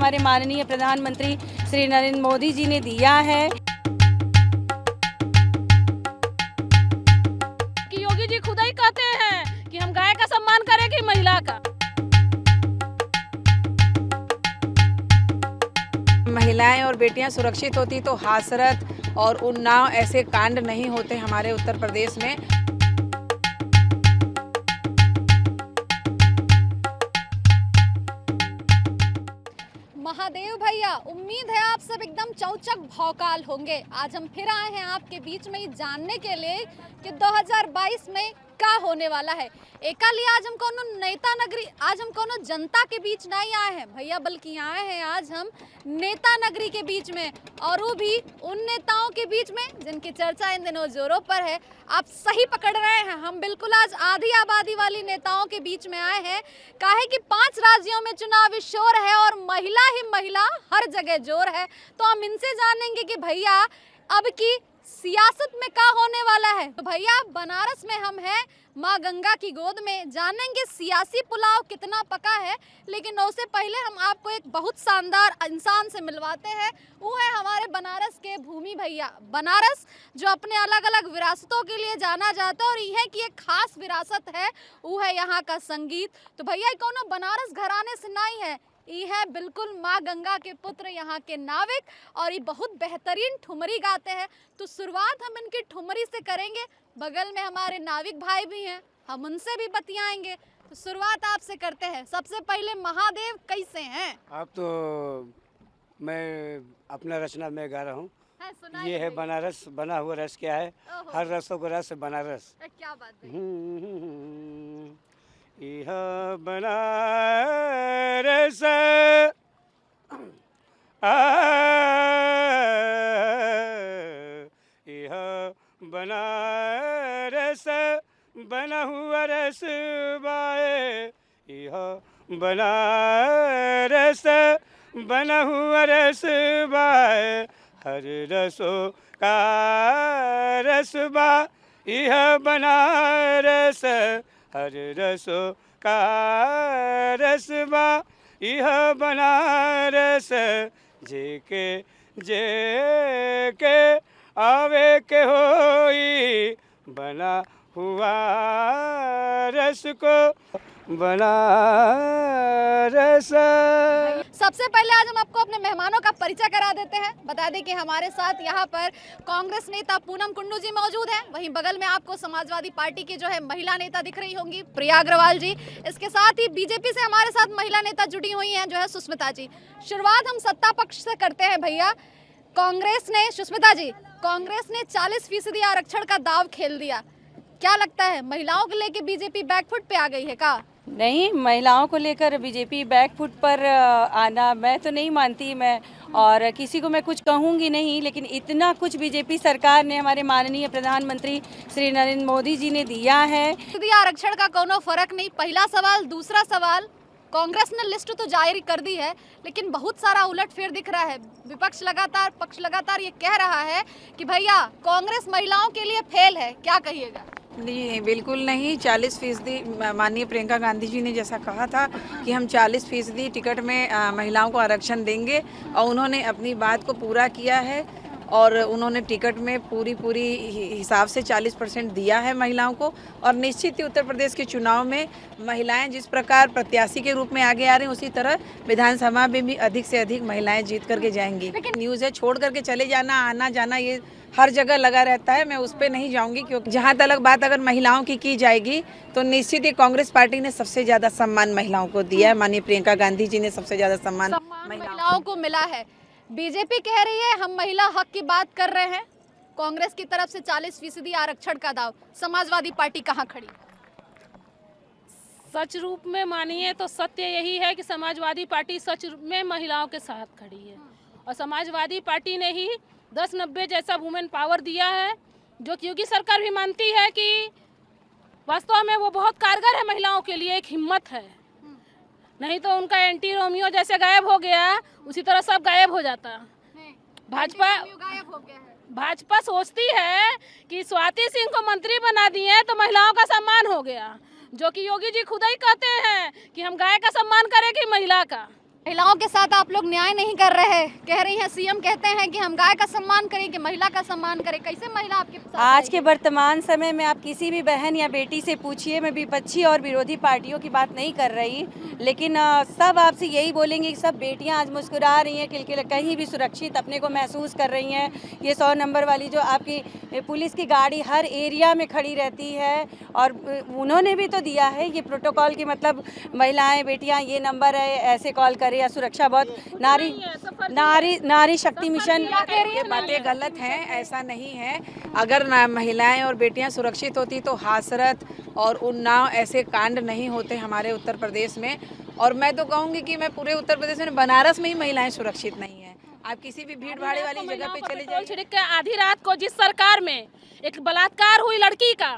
हमारे माननीय प्रधानमंत्री श्री नरेंद्र मोदी जी ने दिया है। कि योगी जी खुद ही कहते हैं कि हम गाय का सम्मान करें कि महिला का। महिलाएं और बेटियां सुरक्षित होती तो हासरत और उन्नाव ऐसे कांड नहीं होते हमारे उत्तर प्रदेश में। महादेव भैया, उम्मीद है आप सब एकदम चौचक भौकाल होंगे। आज हम फिर आए हैं आपके बीच में जानने के लिए कि 2022 में क्या होने वाला है। एकाली आज हम कोनो नेता नगरी, आज हम कोनो जनता के बीच नहीं आए हैं भैया, बल्कि आए हैं आज हम नेता नगरी के बीच में, और वो भी उन नेताओं के बीच में जिनकी चर्चा इन दिनों जोरों पर है। आप सही पकड़ रहे हैं, हम बिल्कुल आज आधी आबादी वाली नेताओं के बीच में आए हैं। काहे कि 5 राज्यों में चुनावी शोर है और महिला ही महिला हर जगह जोर है। तो हम इनसे जानेंगे कि भैया अब की सियासत में क्या होने वाला है। तो भैया बनारस में हम हैं माँ गंगा की गोद में, जानेंगे सियासी पुलाव कितना पका है। लेकिन उससे पहले हम आपको एक बहुत शानदार इंसान से मिलवाते हैं। वो है हमारे बनारस के भूमि भैया। बनारस जो अपने अलग अलग विरासतों के लिए जाना जाता है, और यह कि एक खास विरासत है वो है यहाँ का संगीत। तो भैया कोनो बनारस घराने से नहीं है, ये है बिल्कुल माँ गंगा के पुत्र यहाँ के नाविक, और ये बहुत बेहतरीन ठुमरी गाते हैं। तो शुरुआत हम इनकी ठुमरी से करेंगे। बगल में हमारे नाविक भाई भी हैं, हम उनसे भी बतियाएंगे। तो शुरुआत आपसे करते हैं। सबसे पहले महादेव कैसे हैं आप? तो मैं अपना रचना में गा रहा हूँ। सुनाइए ये है भैया। बनारस, बना हुआ रस क्या है, ओहो। हर रसों को रस बनारस। क्या बात है। यह बनारस यह बनारस बना हुआ रस बाए, यह बनारस बना हुआ रस बाए, हर रसों का रसबा यह बनारस, हर रसों का रसबा यह बनारस, जे के आवे के होई बना हुआ रस को बनारस। सबसे पहले आज हम आपको अपने मेहमानों का परिचय करा देते हैं। बता दें कि हमारे साथ यहाँ पर कांग्रेस नेता पूनम कुंडू जी मौजूद हैं। वहीं बगल में आपको समाजवादी पार्टी की जो है महिला नेता दिख रही होंगी, प्रिया अग्रवाल जी। इसके साथ ही बीजेपी से हमारे साथ महिला नेता जुड़ी हुई हैं, जो है सुष्मिता जी। शुरुआत हम सत्ता पक्ष से करते हैं भैया। कांग्रेस ने, सुष्मिता जी, कांग्रेस ने 40% आरक्षण का दाव खेल दिया। क्या लगता है महिलाओं को लेकर बीजेपी बैकफुट पे आ गई है का? नहीं, महिलाओं को लेकर बीजेपी बैकफुट पर आना मैं तो नहीं मानती। मैं और किसी को मैं कुछ कहूँगी नहीं, लेकिन इतना कुछ बीजेपी सरकार ने, हमारे माननीय प्रधानमंत्री श्री नरेंद्र मोदी जी ने दिया है। आरक्षण का कोनो फर्क नहीं, पहला सवाल। दूसरा सवाल, कांग्रेस ने लिस्ट तो जारी कर दी है, लेकिन बहुत सारा उलटफेर दिख रहा है। विपक्ष लगातार, पक्ष लगातार ये कह रहा है कि भैया कांग्रेस महिलाओं के लिए फेल है। क्या कहिएगा? नहीं, बिल्कुल नहीं। 40% माननीय प्रियंका गांधी जी ने जैसा कहा था कि हम 40% टिकट में महिलाओं को आरक्षण देंगे, और उन्होंने अपनी बात को पूरा किया है, और उन्होंने टिकट में पूरी हिसाब से 40% दिया है महिलाओं को। और निश्चित ही उत्तर प्रदेश के चुनाव में महिलाएं जिस प्रकार प्रत्याशी के रूप में आगे आ रही हैं, उसी तरह विधानसभा में भी अधिक से अधिक महिलाएं जीत करके जाएंगी। न्यूज़ है, छोड़ करके चले जाना, आना जाना, ये हर जगह लगा रहता है। मैं उस पर नहीं जाऊंगी, क्योंकि जहाँ तक बात अगर महिलाओं की जाएगी तो निश्चित ही कांग्रेस पार्टी ने सबसे ज्यादा सम्मान महिलाओं को दिया है। माननीय प्रियंका गांधी जी ने सबसे ज्यादा सम्मान महिलाओं को मिला है। बीजेपी कह रही है हम महिला हक की बात कर रहे हैं, कांग्रेस की तरफ से 40% आरक्षण का दाव। समाजवादी पार्टी कहाँ खड़ी? सच रूप में मानिए तो सत्य यही है कि समाजवादी पार्टी सच में महिलाओं के साथ खड़ी है, और समाजवादी पार्टी ने ही 10-90 जैसा वुमेन पावर दिया है, जो कि योगी सरकार भी मानती है कि वास्तव में वो बहुत कारगर है महिलाओं के लिए, एक हिम्मत है। नहीं तो उनका एंटी रोमियो जैसे गायब हो गया, उसी तरह सब गायब हो जाता। भाजपा भाजपा सोचती है कि स्वाति सिंह को मंत्री बना दिए तो महिलाओं का सम्मान हो गया, जो कि योगी जी खुद ही कहते हैं कि हम गाय का सम्मान करें कि महिला का। महिलाओं के साथ आप लोग न्याय नहीं कर रहे हैं, कह रही हैं, सीएम कहते हैं कि हम गाय का सम्मान करें कि महिला का सम्मान करें। कैसे महिला आपके साथ आज के वर्तमान समय में आप किसी भी बहन या बेटी से पूछिए, मैं विपक्षी और विरोधी पार्टियों की बात नहीं कर रही, लेकिन सब आपसे यही बोलेंगे कि सब बेटियां आज मुस्कुरा रही हैं, किलकिल कहीं भी सुरक्षित अपने को महसूस कर रही हैं। ये 100 नंबर वाली जो आपकी पुलिस की गाड़ी हर एरिया में खड़ी रहती है, और उन्होंने भी तो दिया है ये प्रोटोकॉल की, मतलब महिलाएं बेटियां ये नंबर है, ऐसे कॉल करें या सुरक्षा बहुत नारी शक्ति मिशन। ये बातें गलत हैं, ऐसा नहीं है। अगर महिलाएं और बेटियां सुरक्षित होती तो हासरत और उन्नाव ऐसे कांड नहीं होते हमारे उत्तर प्रदेश में। और मैं तो कहूँगी कि मैं पूरे उत्तर प्रदेश में, बनारस में ही महिलाएं सुरक्षित नहीं हैं। आप किसी भी भीड़ भाड़ वाली जगह पे चले जाइए। छिड़क के आधी रात को जिस सरकार में एक बलात्कार हुई लड़की का,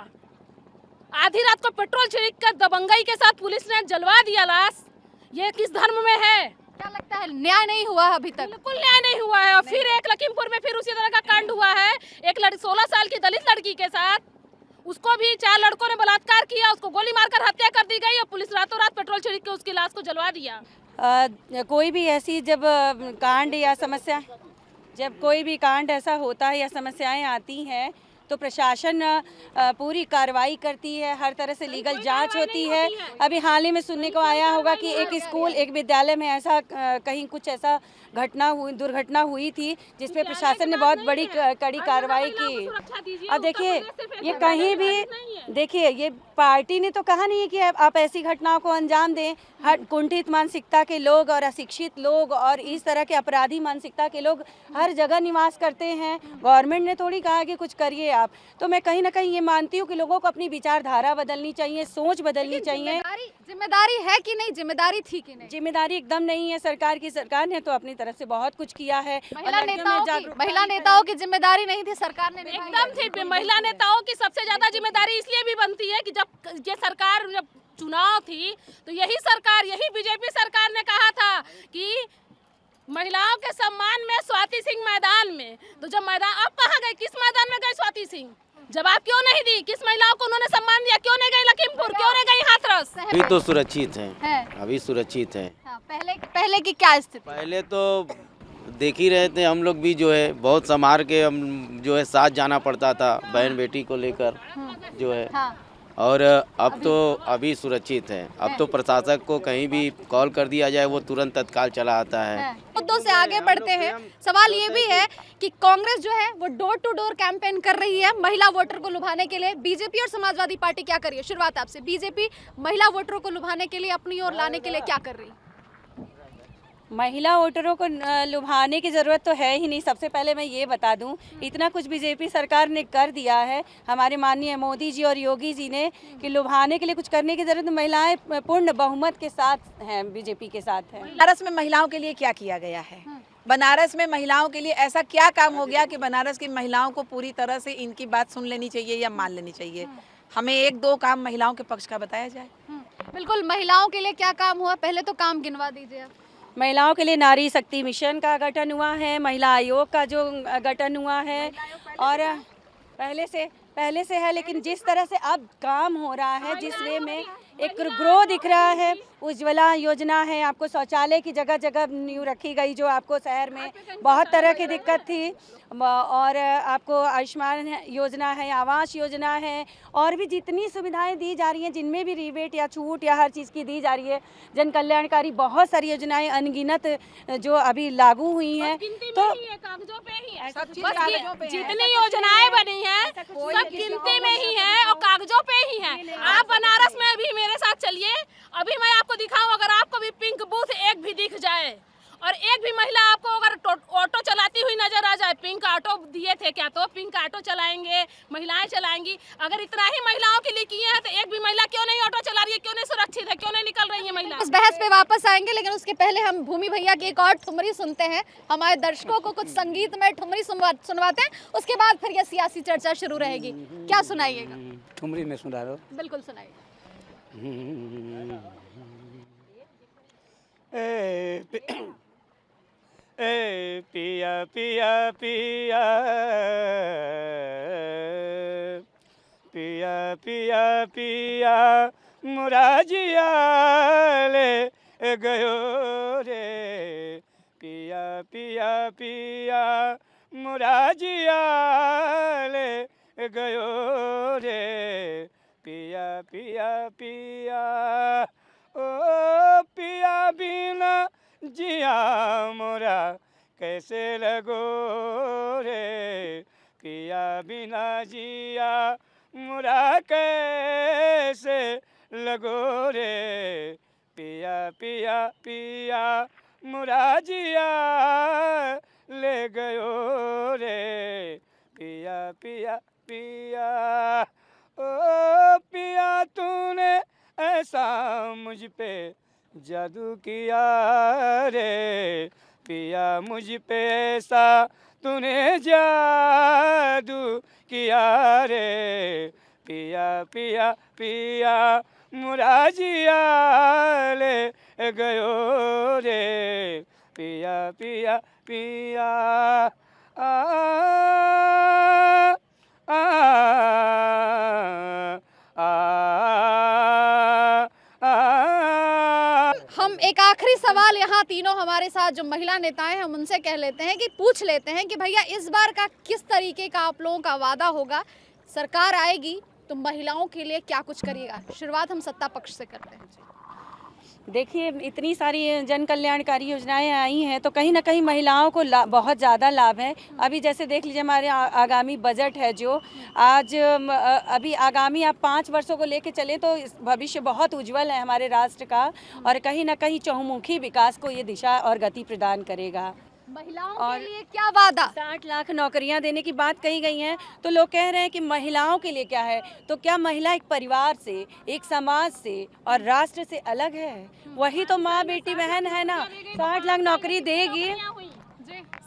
आधी रात को पेट्रोल छिड़क कर दबंगई के साथ पुलिस ने जलवा दिया लाश, ये किस धर्म में है? क्या लगता है न्याय नहीं हुआ अभी तक? बिल्कुल न्याय नहीं हुआ है। और फिर एक लखीमपुर में फिर उसी तरह का कांड हुआ है, एक 16 साल की दलित लड़की के साथ, उसको भी 4 लड़कों ने बलात्कार किया, उसको गोली मारकर हत्या कर दी गई और पुलिस रातों रात पेट्रोल छिड़क के उसकी लाश को जलवा दिया। कोई भी ऐसी जब कांड या समस्या, जब कोई भी कांड ऐसा होता है या समस्याएं आती हैं तो प्रशासन पूरी कार्रवाई करती है, हर तरह से लीगल जांच होती है। अभी हाल ही में सुनने को आया होगा कि एक स्कूल, एक विद्यालय में ऐसा कहीं कुछ ऐसा दुर्घटना हुई थी जिसपे प्रशासन ने बहुत बड़ी कड़ी कार्रवाई की। अब देखिए, ये कहीं भी देखिए, ये पार्टी ने तो कहा नहीं है कि आप ऐसी घटनाओं को अंजाम दें। हर कुंठित मानसिकता के लोग और अशिक्षित लोग और इस तरह के अपराधी मानसिकता के लोग हर जगह निवास करते हैं। गवर्नमेंट ने थोड़ी कहा कि कुछ करिए आप। तो मैं कहीं ना कहीं ये मानती हूँ कि लोगों को अपनी विचारधारा बदलनी चाहिए, सोच बदलनी चाहिए। जिम्मेदारी है कि नहीं, जिम्मेदारी थी कि नहीं? जिम्मेदारी एकदम नहीं है सरकार की। सरकार ने तो अपनी तरफ से बहुत कुछ किया है। महिला नेताओं की जिम्मेदारी नहीं थी, सरकार ने एकदम थी। महिला नेताओं की सबसे ज्यादा जिम्मेदारी इसलिए भी बनती है कि जब ये सरकार, जब चुनाव थी तो यही सरकार, यही बीजेपी सरकार ने कहा था कि महिलाओं के सम्मान में स्वाति सिंह मैदान में, तो जब मैदान, अब कहाँ गए, किस मैदान में गए स्वाति सिंह? जवाब क्यों नहीं दी? किस महिलाओं को उन्होंने सम्मान दिया? क्यों नहीं गई लखीमपुर, क्यों नहीं गई हाथरस? अभी तो सुरक्षित है, अभी सुरक्षित है। हाँ, पहले की क्या स्थिति? पहले तो देख ही रहे थे हम लोग भी, जो है बहुत संभाल के हम जो है साथ जाना पड़ता था बहन बेटी को लेकर जो है। हाँ। और अब तो अभी सुरक्षित है। अब तो प्रशासक को कहीं भी कॉल कर दिया जाए वो तुरंत तत्काल चला आता है। मुद्दों से आगे बढ़ते हैं। सवाल ये भी है कि कांग्रेस जो है वो डोर टू डोर कैंपेन कर रही है महिला वोटर को लुभाने के लिए। बीजेपी और समाजवादी पार्टी क्या कर रही है? शुरुआत आपसे। बीजेपी महिला वोटरों को लुभाने के लिए, अपनी ओर लाने के लिए क्या कर रही है? महिला वोटरों को लुभाने की ज़रूरत तो है ही नहीं। सबसे पहले मैं ये बता दूं, इतना कुछ बीजेपी सरकार ने कर दिया है, हमारे माननीय मोदी जी और योगी जी ने, कि लुभाने के लिए कुछ करने की ज़रूरत। महिलाएं पूर्ण बहुमत के साथ हैं, बीजेपी के साथ हैं। बनारस में महिलाओं के लिए क्या किया गया है? बनारस में महिलाओं के लिए ऐसा क्या काम हो गया कि बनारस की महिलाओं को पूरी तरह से इनकी बात सुन लेनी चाहिए या मान लेनी चाहिए? हमें 1-2 काम महिलाओं के पक्ष का बताया जाए। बिल्कुल, महिलाओं के लिए क्या काम हुआ, पहले तो काम गिनवा दीजिए आप। महिलाओं के लिए नारी शक्ति मिशन का गठन हुआ है, महिला आयोग का जो गठन हुआ है, और पहले से है, लेकिन जिस तरह से अब काम हो रहा है, जिस वे में एक ग्रो दिख रहा है, उज्ज्वला योजना है, आपको शौचालय की जगह जगह नींव रखी गई, जो आपको शहर में बहुत तरह की दिक्कत थी, और आपको आयुष्मान योजना है, आवास योजना है, और भी जितनी सुविधाएं दी जा रही हैं, जिनमें भी रिबेट या छूट या हर चीज़ की दी जा रही है, जन कल्याणकारी बहुत सारी योजनाएं अनगिनत जो अभी लागू हुई हैं। तो कागजों पे ही है, जितनी जितनी योजनाएं बनी हैं सब गिनती में ही है और कागजों पे ही है। आप बनारस में भी मेरे साथ चलिए, अभी मैं आपको दिखाऊं, अगर आपको भी पिंक बूथ एक भी दिख जाए और एक भी महिला आपको अगर ऑटो चलाती हुई नजर आ जाए, पिंक ऑटो दिए थे क्या, तो पिंक ऑटो चलाएंगे, महिलाएं चलाएंगी। अगर इतना ही महिलाओं के लिए किए हैं तो एक भी महिला क्यों नहीं ऑटो चला रही है, क्यों नहीं सुरक्षित है, क्यों नहीं निकल रही है महिला? इस बहस पे वापस आएंगे, लेकिन उसके पहले हम भूमि भैया की एक और ठुमरी सुनते हैं। हमारे दर्शकों को कुछ संगीत में ठुमरी सुनवाते हैं, उसके बाद फिर यह सियासी चर्चा शुरू रहेगी। क्या सुनाइएगा? ठुमरी में सुना रहा हूँ। बिल्कुल सुनाइए। ए पिया पिया पिया पिया पिया पिया मुराजिया ले गयो रे पिया पिया पिया मोरा जिया ले गयो रे पिया पिया पिया ओ पिया बिना जिया मोरा कैसे लगो रे पिया बिना जिया मोरा कैसे लगो रे पिया पिया पिया मोरा जिया ले गयो रे पिया पिया पिया ओ पिया तूने ऐसा मुझ पे जादू किया रे पिया मुझ पे ऐसा तूने जादू किया रे पिया पिया पिया मोरा जिया ले गयो रे पिया पिया पिया आ आ आ हम एक आखिरी सवाल यहाँ तीनों हमारे साथ जो महिला नेताएं हैं हम उनसे कह लेते हैं कि पूछ लेते हैं कि भैया इस बार का किस तरीके का आप लोगों का वादा होगा, सरकार आएगी तो महिलाओं के लिए क्या कुछ करिएगा। शुरुआत हम सत्ता पक्ष से करते हैं। देखिए इतनी सारी जन कल्याणकारी योजनाएं आई हैं तो कहीं ना कहीं महिलाओं को बहुत ज़्यादा लाभ है। अभी जैसे देख लीजिए हमारे आगामी बजट है जो आज अभी आगामी आप 5 वर्षों को लेके चले तो भविष्य बहुत उज्जवल है हमारे राष्ट्र का और कहीं ना कहीं चहुमुखी विकास को ये दिशा और गति प्रदान करेगा। महिलाओं के लिए क्या वादा? 60 लाख नौकरियां देने की बात कही गई है तो लोग कह रहे हैं कि महिलाओं के लिए क्या है, तो क्या महिला एक परिवार से, एक समाज से और राष्ट्र से अलग है? वही तो माँ बेटी बहन है ना। 60 लाख नौकरी देगी।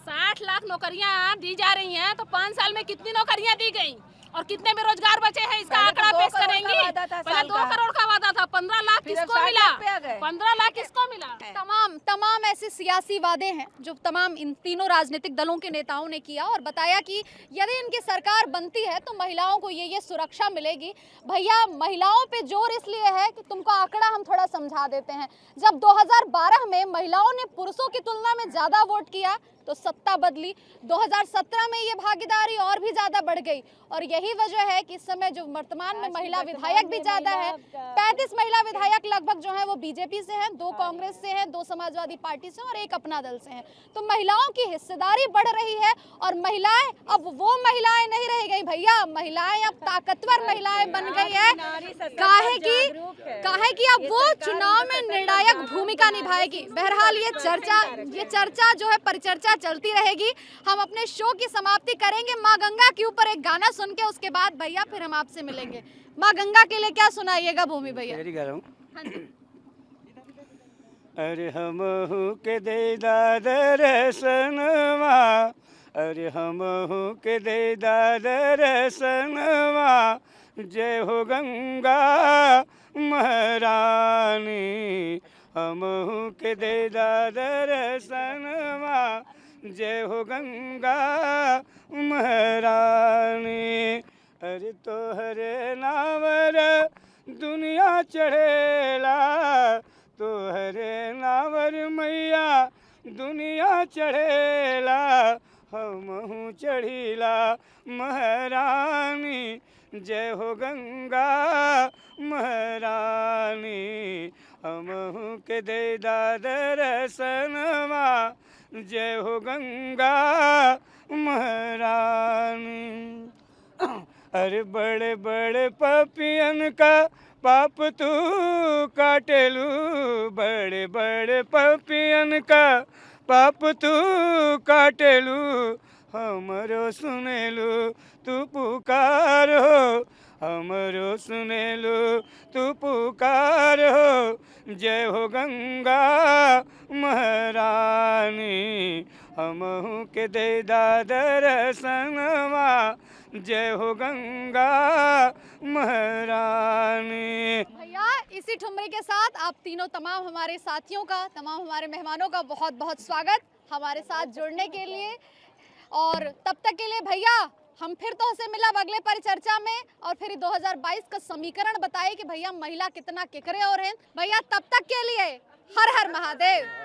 60 लाख नौकरियां दी जा रही हैं तो 5 साल में कितनी नौकरियां दी गई और कितने बेरोजगार बचे हैं इसका आंकड़ा पेश करेंगी। पहले 2 करोड़ का वादा था, 15 लाख किसको मिला? 15 लाख किसको मिला? तमाम ऐसे सियासी वादे हैं जो तमाम इन तीनों राजनीतिक दलों के नेताओं ने किया और बताया कि यदि इनकी सरकार बनती है तो महिलाओं को ये सुरक्षा मिलेगी। भैया महिलाओं पे जोर इसलिए है कि तुमको आंकड़ा हम थोड़ा समझा देते हैं। जब 2012 में महिलाओं ने पुरुषों की तुलना में ज्यादा वोट किया तो सत्ता बदली। 2017 में ये भागीदारी और भी ज्यादा बढ़ गई और यही वजह है कि इस समय जो वर्तमान में महिला विधायक भी ज्यादा है। 35 महिला विधायक लगभग जो है वो बीजेपी से हैं, 2 कांग्रेस से हैं, 2 समाजवादी पार्टी से और 1 अपना दल से हैं। तो महिलाओं की हिस्सेदारी बढ़ रही है और महिलाएं अब वो महिलाएं नहीं रह गई भैया, महिलाएं अब ताकतवर महिलाएं बन गई है। काहे कि अब वो चुनाव में निर्णायक भूमिका निभाएगी। बहरहाल ये चर्चा जो है परिचर्चा चलती रहेगी। हम अपने शो की समाप्ति करेंगे माँ गंगा के ऊपर एक गाना सुन के, उसके बाद भैया फिर हम आपसे मिलेंगे। माँ गंगा के लिए क्या सुनाइएगा भूमि भैया? अरे हम के दे दर्शनवा, अरे हम के दे दर्शनवा, जय हो गंगा महारानी। हम के दे दर्शनवा, जय हो गंगा महारानी। अरे तोहरे नावर दुनिया चढ़ेला, तोहरे नावर मैया दुनिया चढ़ेला, हमहू चढ़ीला महारानी। जय हो गंगा महारानी, हमहू के दे दर्शनवा, जय हो गंगा महारानी। अरे बड़े बड़े पपियन का पाप तू काटेलू, बड़े बड़े पपियन का पाप तू काटेलू, हमरो सुनेलू तू पुकार हो, हमरो सुनेलू तू पुकार हो। जय हो गंगा महारानी, हमहू के दे दर्शनवा, जय हो गंगा महारानी। भैया इसी ठुमरी के साथ आप तीनों तमाम हमारे साथियों का, तमाम हमारे मेहमानों का बहुत बहुत स्वागत हमारे साथ जुड़ने के लिए। और तब तक के लिए भैया हम फिर तो से मिलब अगले परिचर्चा में और फिर 2022 का समीकरण बताए कि भैया महिला कितना केकरे और हैं। भैया तब तक के लिए हर हर महादेव।